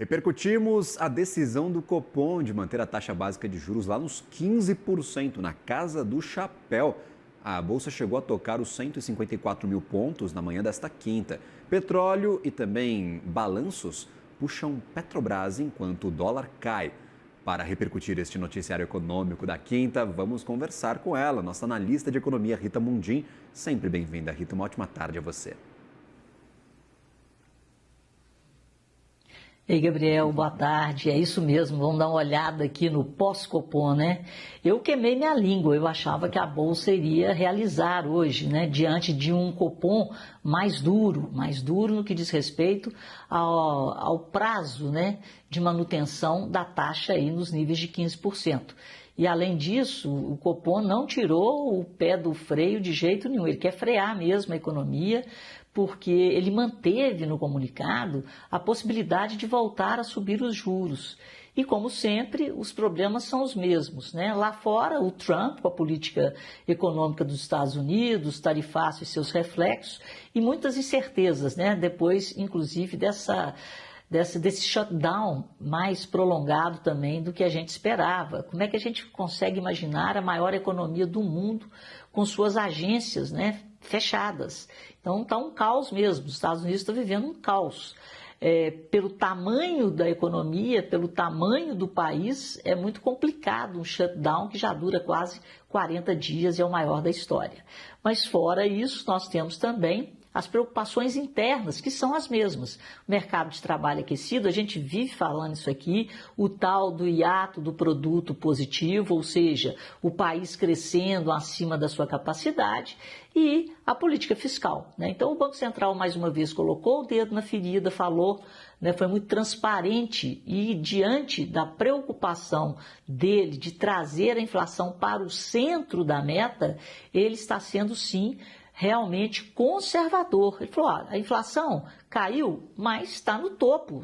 Repercutimos a decisão do Copom de manter a taxa básica de juros lá nos 15%, na casa do chapéu. A bolsa chegou a tocar os 154 mil pontos na manhã desta quinta. Petróleo e também balanços puxam Petrobras enquanto o dólar cai. Para repercutir este noticiário econômico da quinta, vamos conversar com ela, nossa analista de economia, Rita Mundim. Sempre bem-vinda, Rita. Uma ótima tarde a você. Ei, Gabriel, boa tarde. É isso mesmo, vamos dar uma olhada aqui no pós-Copom, né? Eu queimei minha língua, eu achava que a Bolsa iria realizar hoje, né? Diante de um Copom mais duro no que diz respeito ao prazo, né? De manutenção da taxa aí nos níveis de 15%. E, além disso, o Copom não tirou o pé do freio de jeito nenhum, ele quer frear mesmo a economia, porque ele manteve no comunicado a possibilidade de voltar a subir os juros. E, como sempre, os problemas são os mesmos, né? Lá fora, o Trump, com a política econômica dos Estados Unidos, tarifácio e seus reflexos, e muitas incertezas, né? Depois, inclusive, desse shutdown mais prolongado também do que a gente esperava. Como é que a gente consegue imaginar a maior economia do mundo com suas agências, né, fechadas? Então está um caos mesmo, os Estados Unidos estão vivendo um caos. Pelo tamanho da economia, pelo tamanho do país, é muito complicado um shutdown que já dura quase 40 dias e é o maior da história. Mas fora isso, nós temos também as preocupações internas, que são as mesmas. O mercado de trabalho aquecido, a gente vive falando isso aqui, o tal do hiato do produto positivo, ou seja, o país crescendo acima da sua capacidade, e a política fiscal, né? Então, o Banco Central, mais uma vez, colocou o dedo na ferida, falou, né, foi muito transparente e, diante da preocupação dele de trazer a inflação para o centro da meta, ele está sendo, sim, realmente conservador. Ele falou, a inflação caiu, mas está no topo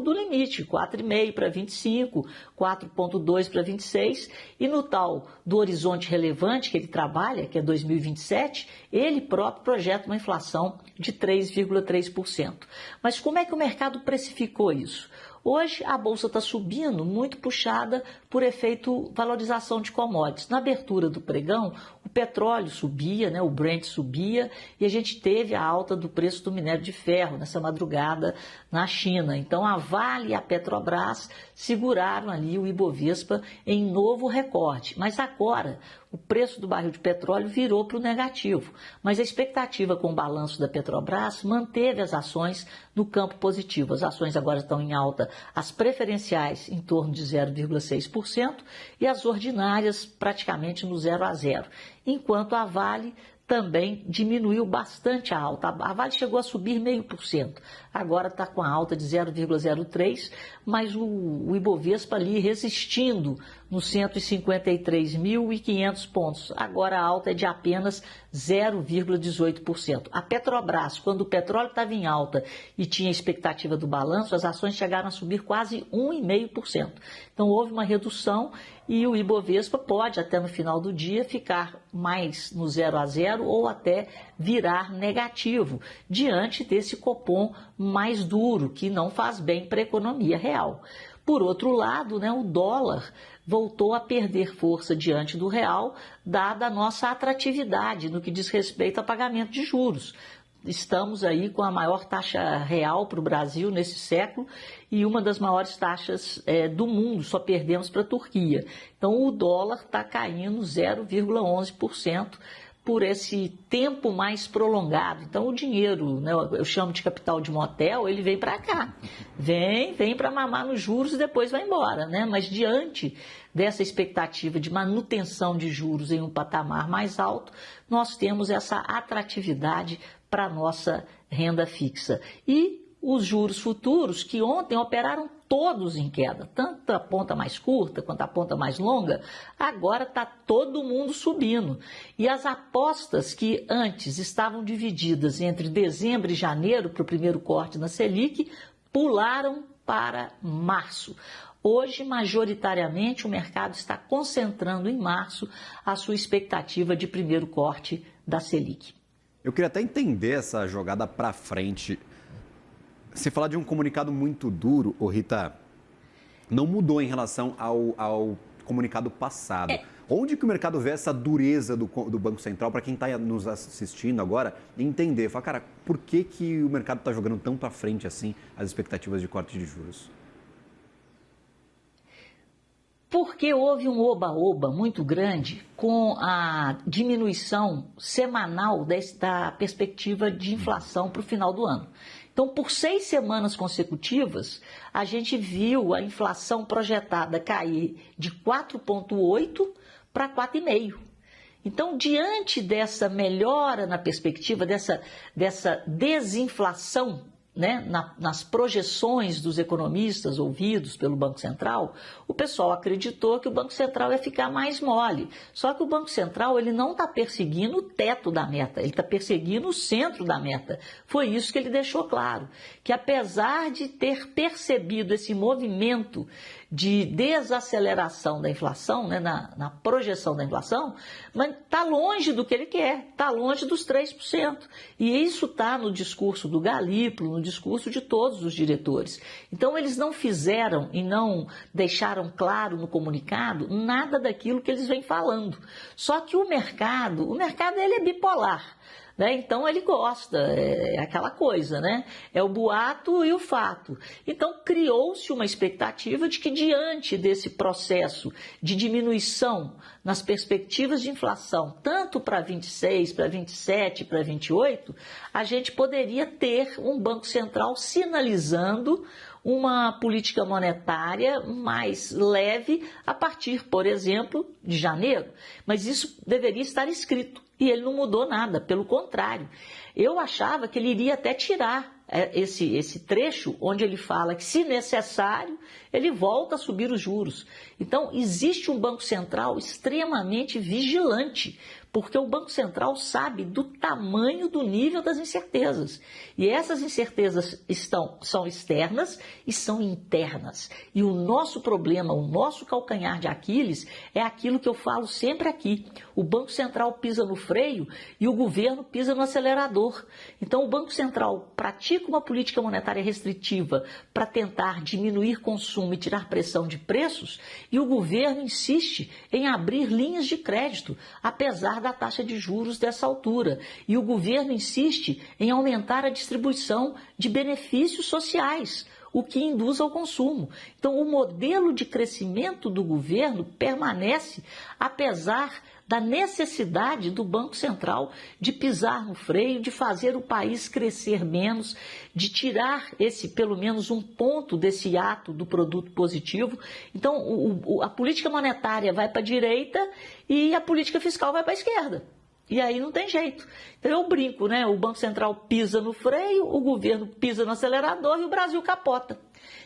do limite, 4,5 para 25, 4,2 para 26, e no tal do horizonte relevante que ele trabalha, que é 2027, ele próprio projeta uma inflação de 3,3%. Mas como é que o mercado precificou isso? Hoje a Bolsa está subindo, muito puxada por efeito valorização de commodities. Na abertura do pregão, o petróleo subia, né, o Brent subia, e a gente teve a alta do preço do minério de ferro nessa madrugada na China. Então a Vale e a Petrobras seguraram ali o Ibovespa em novo recorde. Mas agora o preço do barril de petróleo virou para o negativo. Mas a expectativa com o balanço da Petrobras manteve as ações no campo positivo. As ações agora estão em alta, as preferenciais em torno de 0,6% e as ordinárias praticamente no 0 a 0. Enquanto a Vale também diminuiu bastante a alta. A Vale chegou a subir 0,5%. Agora está com a alta de 0,03%, mas o Ibovespa ali resistindo nos 153.500 pontos. Agora a alta é de apenas 0,18%. A Petrobras, quando o petróleo estava em alta e tinha expectativa do balanço, as ações chegaram a subir quase 1,5%. Então houve uma redução e o Ibovespa pode, até no final do dia, ficar mais no 0 a 0 ou até virar negativo, diante desse Copom mais duro, que não faz bem para a economia real. Por outro lado, né, o dólar voltou a perder força diante do real, dada a nossa atratividade no que diz respeito a pagamento de juros. Estamos aí com a maior taxa real para o Brasil nesse século e uma das maiores taxas do mundo, só perdemos para a Turquia. Então o dólar está caindo 0,11%. por esse tempo mais prolongado. Então, o dinheiro, né, eu chamo de capital de motel, ele vem para cá. Vem para mamar nos juros e depois vai embora, né? Mas diante dessa expectativa de manutenção de juros em um patamar mais alto, nós temos essa atratividade para a nossa renda fixa. E os juros futuros, que ontem operaram todos em queda, tanto a ponta mais curta quanto a ponta mais longa, agora está todo mundo subindo. E as apostas que antes estavam divididas entre dezembro e janeiro para o primeiro corte na Selic, pularam para março. Hoje, majoritariamente, o mercado está concentrando em março a sua expectativa de primeiro corte da Selic. Eu queria até entender essa jogada para frente. Você falar de um comunicado muito duro, ô Rita, não mudou em relação ao comunicado passado. Onde que o mercado vê essa dureza do Banco Central, para quem está nos assistindo agora, entender? Fala, cara, por que o mercado está jogando tão para frente assim as expectativas de corte de juros? Porque houve um oba-oba muito grande com a diminuição semanal da perspectiva de inflação para o final do ano. Então, por 6 semanas consecutivas, a gente viu a inflação projetada cair de 4,8% para 4,5%. Então, diante dessa melhora na perspectiva, dessa desinflação, né, nas projeções dos economistas ouvidos pelo Banco Central, o pessoal acreditou que o Banco Central ia ficar mais mole. Só que o Banco Central ele não está perseguindo o teto da meta, ele está perseguindo o centro da meta. Foi isso que ele deixou claro, que apesar de ter percebido esse movimento de desaceleração da inflação, né, na projeção da inflação, mas está longe do que ele quer, está longe dos 3%. E isso está no discurso do Galípolo, no discurso de todos os diretores. Então, eles não fizeram e não deixaram claro no comunicado nada daquilo que eles vêm falando. Só que o mercado ele é bipolar. Né? Então ele gosta, é aquela coisa, né? É o boato e o fato. Então criou-se uma expectativa de que diante desse processo de diminuição nas perspectivas de inflação, tanto para 26, para 27, para 28, a gente poderia ter um Banco Central sinalizando uma política monetária mais leve a partir, por exemplo, de janeiro. Mas isso deveria estar escrito. E ele não mudou nada, pelo contrário. Eu achava que ele iria até tirar esse trecho onde ele fala que, se necessário, ele volta a subir os juros. Então, existe um Banco Central extremamente vigilante, porque o Banco Central sabe do tamanho do nível das incertezas. E essas incertezas são externas e são internas. E o nosso problema, o nosso calcanhar de Aquiles é aquilo que eu falo sempre aqui. O Banco Central pisa no freio e o governo pisa no acelerador. Então, o Banco Central pratica uma política monetária restritiva para tentar diminuir consumo e tirar pressão de preços, e o governo insiste em abrir linhas de crédito, apesar da taxa de juros dessa altura. E o governo insiste em aumentar a distribuição de benefícios sociais, o que induz ao consumo. Então, o modelo de crescimento do governo permanece, apesar da necessidade do Banco Central de pisar no freio, de fazer o país crescer menos, de tirar pelo menos um ponto desse ato do produto positivo. Então, a política monetária vai para a direita e a política fiscal vai para a esquerda. E aí não tem jeito. Então eu brinco, né? O Banco Central pisa no freio, o governo pisa no acelerador e o Brasil capota.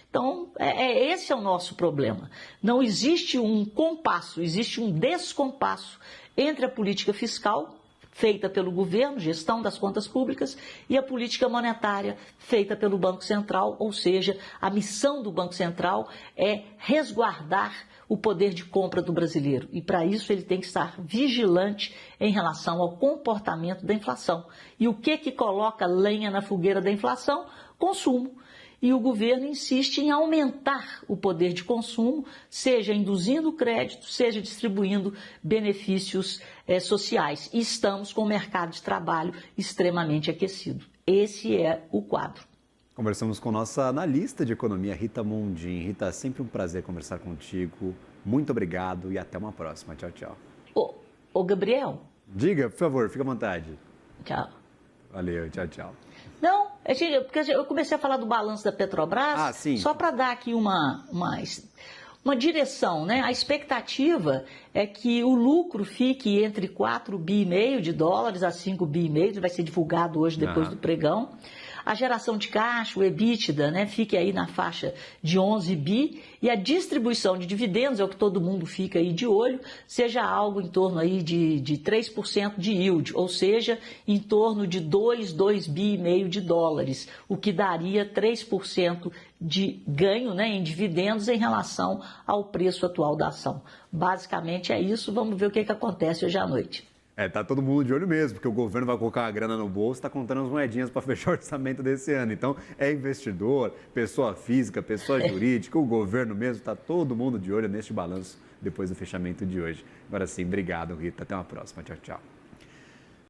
Então, esse é o nosso problema. Não existe um compasso, existe um descompasso entre a política fiscal, feita pelo governo, gestão das contas públicas, e a política monetária feita pelo Banco Central, ou seja, a missão do Banco Central é resguardar o poder de compra do brasileiro. E para isso ele tem que estar vigilante em relação ao comportamento da inflação. E o que coloca lenha na fogueira da inflação? Consumo. E o governo insiste em aumentar o poder de consumo, seja induzindo crédito, seja distribuindo benefícios sociais. E estamos com o mercado de trabalho extremamente aquecido. Esse é o quadro. Conversamos com nossa analista de economia, Rita Mundim. Rita, sempre um prazer conversar contigo. Muito obrigado e até uma próxima. Tchau, tchau. Ô Gabriel. Diga, por favor, fica à vontade. Tchau. Valeu, tchau, tchau. Não, porque eu comecei a falar do balanço da Petrobras, só para dar aqui uma direção, né? A expectativa é que o lucro fique entre 4,5 bi de dólares a 5,5 bi, vai ser divulgado hoje depois do pregão. A geração de caixa, o EBITDA, né, fique aí na faixa de 11 bi, e a distribuição de dividendos, é o que todo mundo fica aí de olho, seja algo em torno aí de 3% de yield, ou seja, em torno de 2,5 bi de dólares, o que daria 3% de ganho, né, em dividendos em relação ao preço atual da ação. Basicamente é isso, vamos ver o que acontece hoje à noite. Tá todo mundo de olho mesmo, porque o governo vai colocar uma grana no bolso, está contando as moedinhas para fechar o orçamento desse ano. Então, é investidor, pessoa física, pessoa jurídica, o governo mesmo, está todo mundo de olho neste balanço depois do fechamento de hoje. Agora sim, obrigado, Rita. Até uma próxima. Tchau, tchau.